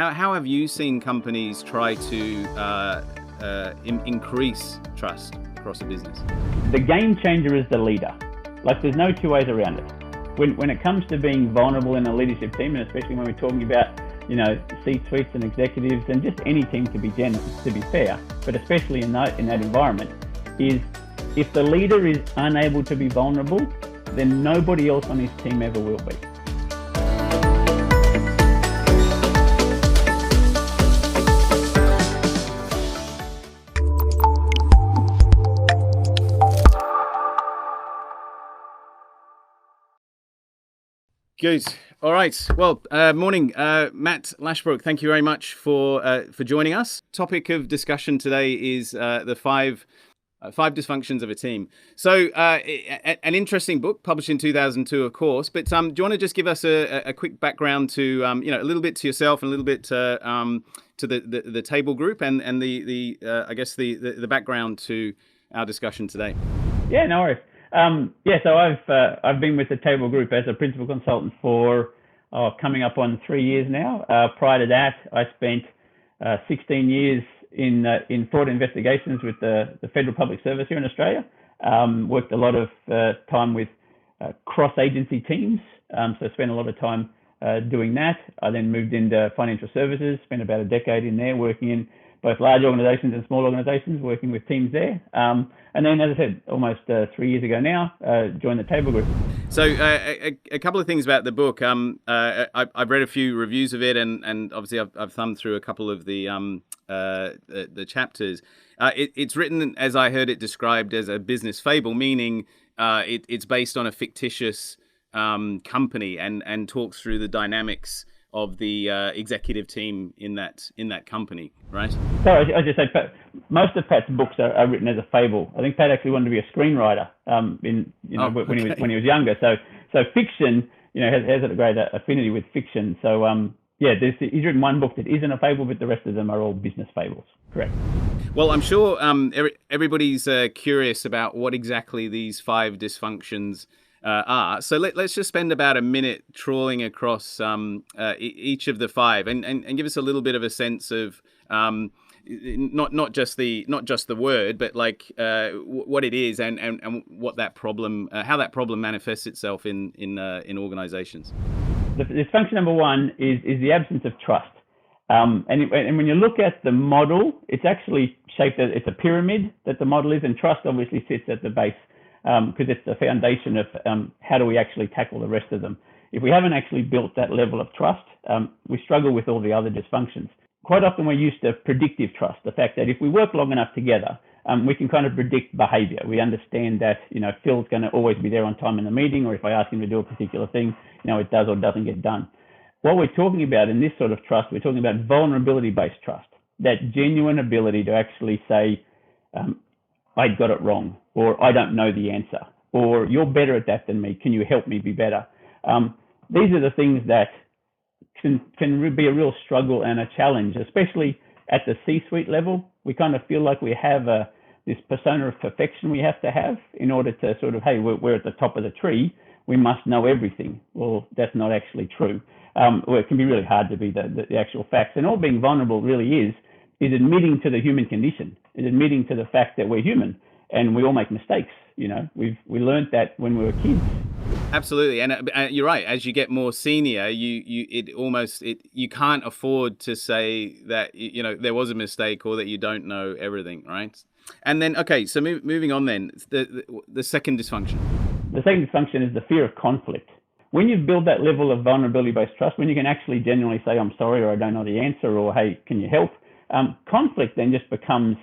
How have you seen companies try to increase trust across a business? The game changer is the leader. Like, there's no two ways around it. When it comes to being vulnerable in a leadership team, and especially when we're talking about, C-suites and executives and just any team, to be fair, but especially in that environment, is if the leader is unable to be vulnerable, then nobody else on his team ever will be. Good. All right. Well, morning, Matt Lashbrook. Thank you very much for joining us. Topic of discussion today is the five dysfunctions of a team. So, an interesting book published in 2002, of course. But do you want to just give us a quick background to a little bit to yourself and a little bit to the table group and the background to our discussion today? Yeah, no worries. So I've been with the Table Group as a principal consultant for coming up on 3 years now. Prior to that, I spent 16 years in fraud investigations with the Federal Public Service here in Australia. Worked a lot of time with cross-agency teams, so I spent a lot of time doing that. I then moved into financial services, spent about a decade in there working in both large organizations and small organizations, working with teams there. And then, as I said, almost 3 years ago now, joined the Table Group. So a couple of things about the book. I've read a few reviews of it, and obviously I've thumbed through a couple of the chapters. It's written, as I heard it described, as a business fable, meaning it's based on a fictitious company and talks through the dynamics of the executive team in that company, right? So I just say, most of Pat's books are written as a fable. I think Pat actually wanted to be a screenwriter when he was younger. So fiction, has a great affinity with fiction. So he's written one book that isn't a fable, but the rest of them are all business fables. Correct. Well, I'm sure everybody's curious about what exactly these five dysfunctions are. So let's just spend about a minute trawling across each of the five and give us a little bit of a sense of not just the word, but like what it is and what that problem, how that problem manifests itself in organizations. The dysfunction number one is the absence of trust. And when you look at the model, it's actually shaped as it's a pyramid that the model is, and trust obviously sits at the base. Because it's the foundation of how do we actually tackle the rest of them. If we haven't actually built that level of trust, we struggle with all the other dysfunctions. Quite often we're used to predictive trust, the fact that if we work long enough together, we can kind of predict behavior. We understand that, Phil's going to always be there on time in the meeting, or if I ask him to do a particular thing, it does or doesn't get done. What we're talking about in this sort of trust, we're talking about vulnerability-based trust, that genuine ability to actually say, I got it wrong, or I don't know the answer, or you're better at that than me. Can you help me be better? These are the things that can be a real struggle and a challenge, especially at the C-suite level. We kind of feel like we have this persona of perfection we have to have in order to sort of, hey, we're at the top of the tree. We must know everything. Well, that's not actually true. It can be really hard to be the actual facts. And all being vulnerable really is admitting to the human condition, is admitting to the fact that we're human and we all make mistakes. We learned that when we were kids. Absolutely, and you're right. As you get more senior, you can't afford to say that there was a mistake or that you don't know everything, right? And then so moving on, then the second dysfunction. The second dysfunction is the fear of conflict. When you build that level of vulnerability-based trust, when you can actually genuinely say, I'm sorry, or I don't know the answer, or hey, can you help? Conflict then just becomes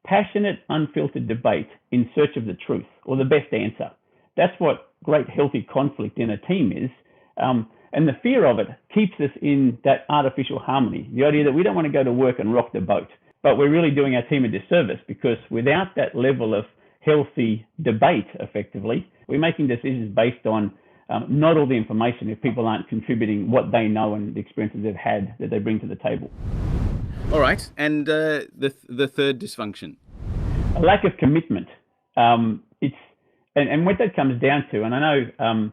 passionate, unfiltered debate in search of the truth or the best answer. That's what great healthy conflict in a team is. And the fear of it keeps us in that artificial harmony. The idea that we don't want to go to work and rock the boat, but we're really doing our team a disservice, because without that level of healthy debate, effectively, we're making decisions based on not all the information if people aren't contributing what they know and the experiences they've had that they bring to the table. All right, and the third dysfunction? A lack of commitment. And what that comes down to, and I know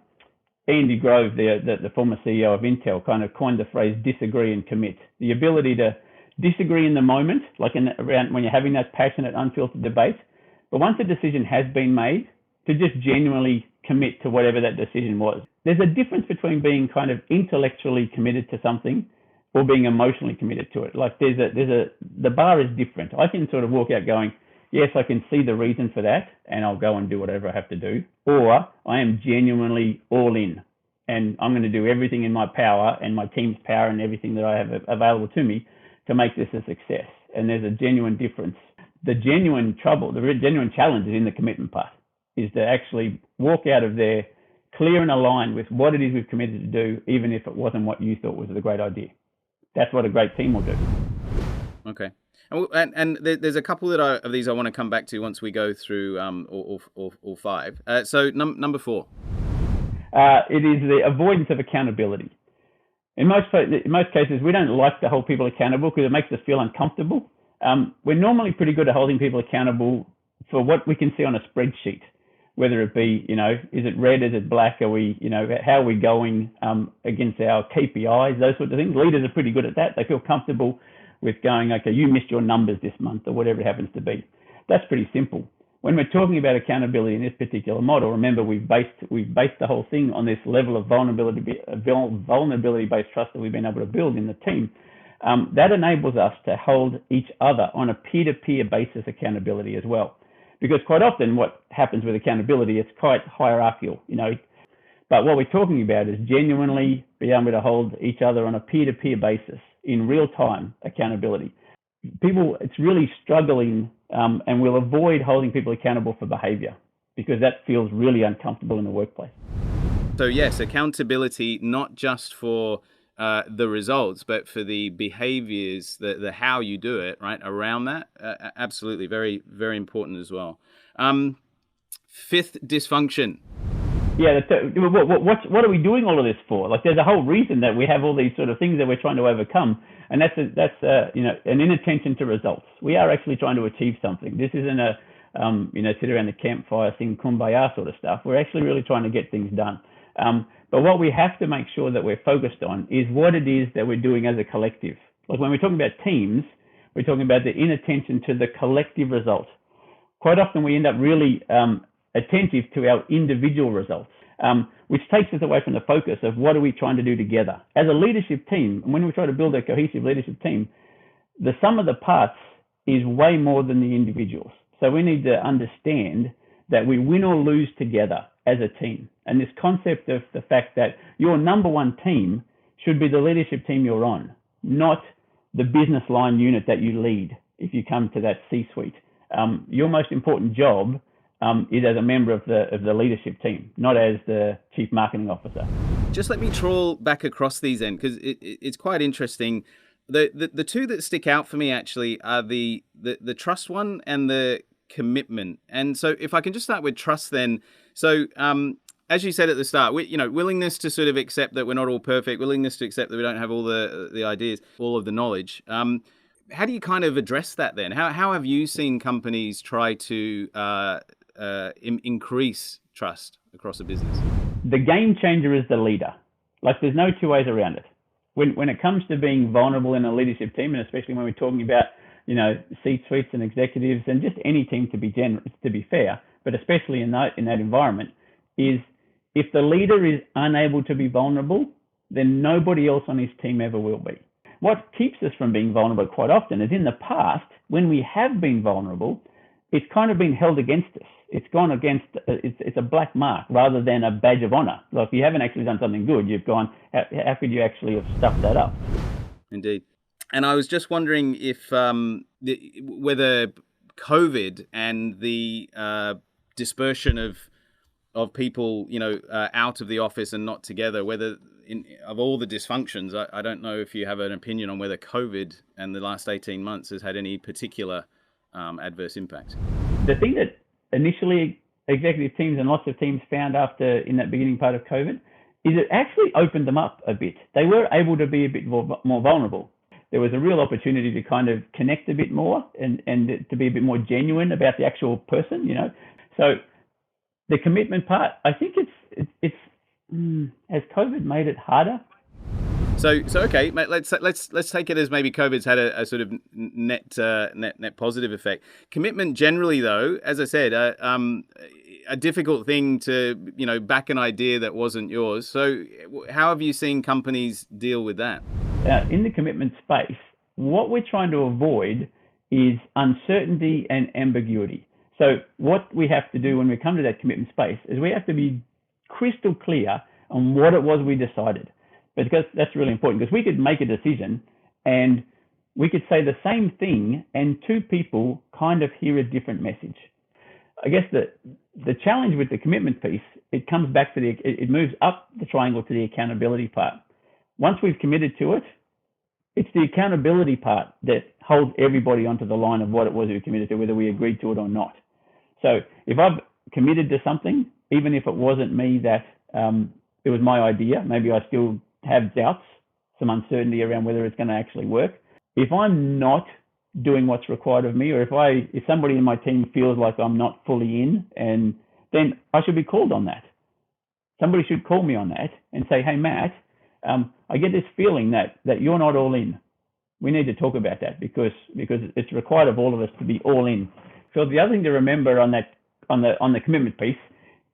Andy Grove, the former CEO of Intel, kind of coined the phrase disagree and commit. The ability to disagree in the moment, like around when you're having that passionate, unfiltered debate, but once a decision has been made, to just genuinely commit to whatever that decision was. There's a difference between being kind of intellectually committed to something or being emotionally committed to it. Like the bar is different. I can sort of walk out going, yes, I can see the reason for that, and I'll go and do whatever I have to do. Or I am genuinely all in, and I'm going to do everything in my power and my team's power and everything that I have available to me to make this a success. And there's a genuine difference. The genuine challenge is in the commitment part, is to actually walk out of there clear and aligned with what it is we've committed to do, even if it wasn't what you thought was a great idea. That's what a great team will do. Okay. And there's a couple of these I want to come back to once we go through all five. So number 4. It is the avoidance of accountability. In most cases, we don't like to hold people accountable because it makes us feel uncomfortable. We're normally pretty good at holding people accountable for what we can see on a spreadsheet, whether it be, is it red, is it black, are we, how are we going against our KPIs, those sorts of things. Leaders are pretty good at that. They feel comfortable with going, okay, you missed your numbers this month or whatever it happens to be. That's pretty simple. When we're talking about accountability in this particular model, remember we've based the whole thing on this level of vulnerability-based trust that we've been able to build in the team. That enables us to hold each other on a peer-to-peer basis accountability as well. Because quite often what happens with accountability, it's quite hierarchical, But what we're talking about is genuinely being able to hold each other on a peer-to-peer basis in real-time accountability. It's really struggling, and we'll avoid holding people accountable for behavior because that feels really uncomfortable in the workplace. So yes, accountability, not just for the results, but for the behaviors, the how you do it, right, around that. Absolutely, very, very important as well. 5th dysfunction. Yeah, what are we doing all of this for? Like, there's a whole reason that we have all these sort of things that we're trying to overcome, and that's an inattention to results. We are actually trying to achieve something. This isn't a sit around the campfire, sing kumbaya sort of stuff. We're actually really trying to get things done. But what we have to make sure that we're focused on is what it is that we're doing as a collective. Like when we're talking about teams, we're talking about the inattention to the collective result. Quite often we end up really attentive to our individual results, which takes us away from the focus of what are we trying to do together. As a leadership team, and when we try to build a cohesive leadership team, the sum of the parts is way more than the individuals. So we need to understand that we win or lose together as a team. And this concept of the fact that your number one team should be the leadership team you're on, not the business line unit that you lead if you come to that C-suite. Your most important job is as a member of the leadership team, not as the chief marketing officer. Just let me trawl back across these then, because it's quite interesting. The two that stick out for me actually are the trust one and the commitment. And so if I can just start with trust then. So as you said at the start, willingness to sort of accept that we're not all perfect, willingness to accept that we don't have all the ideas, all of the knowledge. How do you kind of address that then? How have you seen companies try to increase trust across a business? The game changer is the leader. Like, there's no two ways around it. When it comes to being vulnerable in a leadership team, and especially when we're talking about C-suites and executives and just any team to be fair, but especially in that environment, is if the leader is unable to be vulnerable, then nobody else on his team ever will be. What keeps us from being vulnerable quite often is in the past, when we have been vulnerable, it's kind of been held against us. It's gone against, it's a black mark rather than a badge of honor. Like, if you haven't actually done something good, you've gone, how could you actually have stuffed that up? Indeed. And I was just wondering if whether COVID and the dispersion of people, out of the office and not together, whether of all the dysfunctions, I don't know if you have an opinion on whether COVID and the last 18 months has had any particular adverse impact. The thing that initially executive teams and lots of teams found in that beginning part of COVID is it actually opened them up a bit. They were able to be a bit more vulnerable. There was a real opportunity to kind of connect a bit more and to be a bit more genuine about the actual person, So the commitment part, I think it's Has COVID made it harder? So okay, mate, let's take it as maybe COVID's had a sort of net positive effect. Commitment generally, though, as I said, a difficult thing to back an idea that wasn't yours. So how have you seen companies deal with that? In the commitment space, what we're trying to avoid is uncertainty and ambiguity. So what we have to do when we come to that commitment space is we have to be crystal clear on what it was we decided. Because that's really important, because we could make a decision and we could say the same thing and two people kind of hear a different message. I guess the challenge with the commitment piece, it comes back to it moves up the triangle to the accountability part. Once we've committed to it, it's the accountability part that holds everybody onto the line of what it was we committed to, whether we agreed to it or not. So if I've committed to something, even if it wasn't me that it was my idea, maybe I still have doubts, some uncertainty around whether it's going to actually work. If I'm not doing what's required of me, or if somebody in my team feels like I'm not fully in, and then I should be called on that. Somebody should call me on that and say, hey, Matt, I get this feeling that you're not all in. We need to talk about that because it's required of all of us to be all in. So the other thing to remember on the commitment piece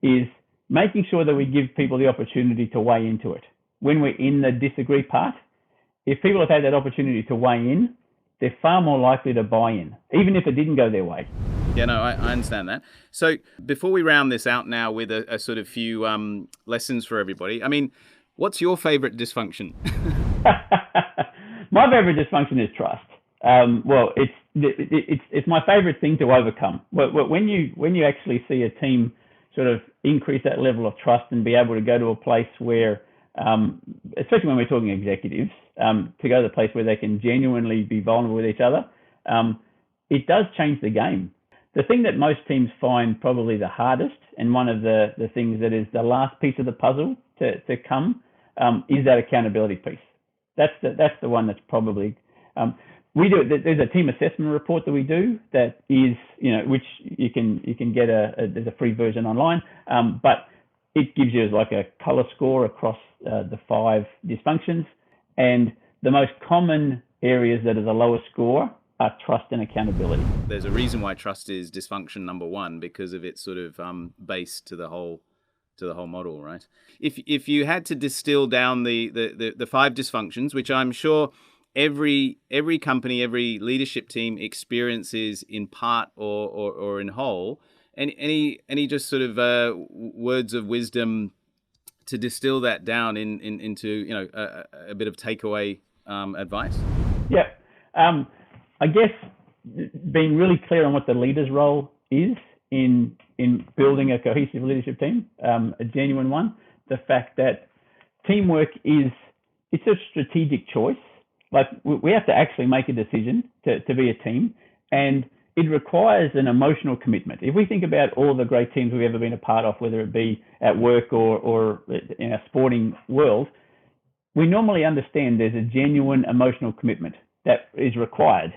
is making sure that we give people the opportunity to weigh into it. When we're in the disagree part, if people have had that opportunity to weigh in, they're far more likely to buy in, even if it didn't go their way. Yeah, no, I understand that. So before we round this out now with a sort of few lessons for everybody, I mean, what's your favorite dysfunction? My favorite dysfunction is trust. Well, it's my favorite thing to overcome. When you actually see a team sort of increase that level of trust and be able to go to a place where especially when we're talking executives, to go to the place where they can genuinely be vulnerable with each other, it does change the game. The thing that most teams find probably the hardest, and one of the things that is the last piece of the puzzle to come, is that accountability piece. That's the one that's probably we do. There's a team assessment report that we do that is which you can get there's a free version online, but it gives you like a color score across the 5 dysfunctions, and the most common areas that are the lowest score are trust and accountability. There's a reason why trust is dysfunction number 1, because of its sort of base to the whole model, right? If you had to distill down the 5 dysfunctions, which I'm sure every company, every leadership team experiences in part or in whole, any just sort of words of wisdom to distill that down into a bit of takeaway advice? Yeah, I guess being really clear on what the leader's role is in building a cohesive leadership team, a genuine one. The fact that teamwork it's a strategic choice. Like we have to actually make a decision to be a team, and it requires an emotional commitment. If we think about all the great teams we've ever been a part of, whether it be at work or in a sporting world, we normally understand there's a genuine emotional commitment that is required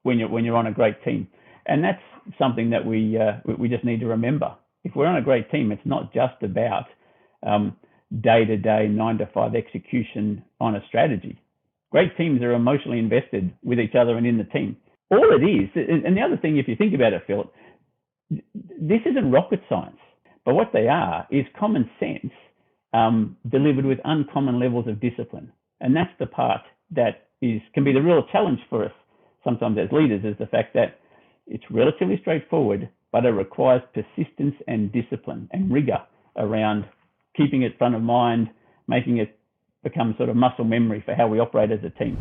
when you're on a great team, and that's something that we just need to remember. If we're on a great team, it's not just about day-to-day 9-to-5 execution on a strategy. Great teams are emotionally invested with each other and in the team. All it is, and the other thing, if you think about it, Philip, this isn't rocket science, but what they are is common sense delivered with uncommon levels of discipline. And that's the part that can be the real challenge for us sometimes as leaders, is the fact that it's relatively straightforward, but it requires persistence and discipline and rigor around keeping it front of mind, making it become sort of muscle memory for how we operate as a team.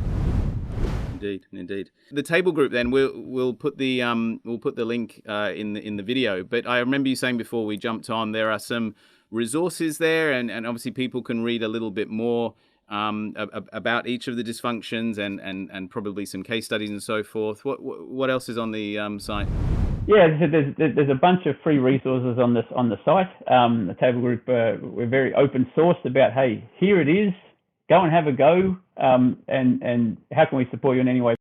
Indeed. The table group, then we'll put the link in the video. But I remember you saying before we jumped on, there are some resources there, and obviously people can read a little bit more about each of the dysfunctions and probably some case studies and so forth. What else is on the site? Yeah, there's a bunch of free resources on the site. The table group, we're very open source about, hey, here it is. Go and have a go, and how can we support you in any way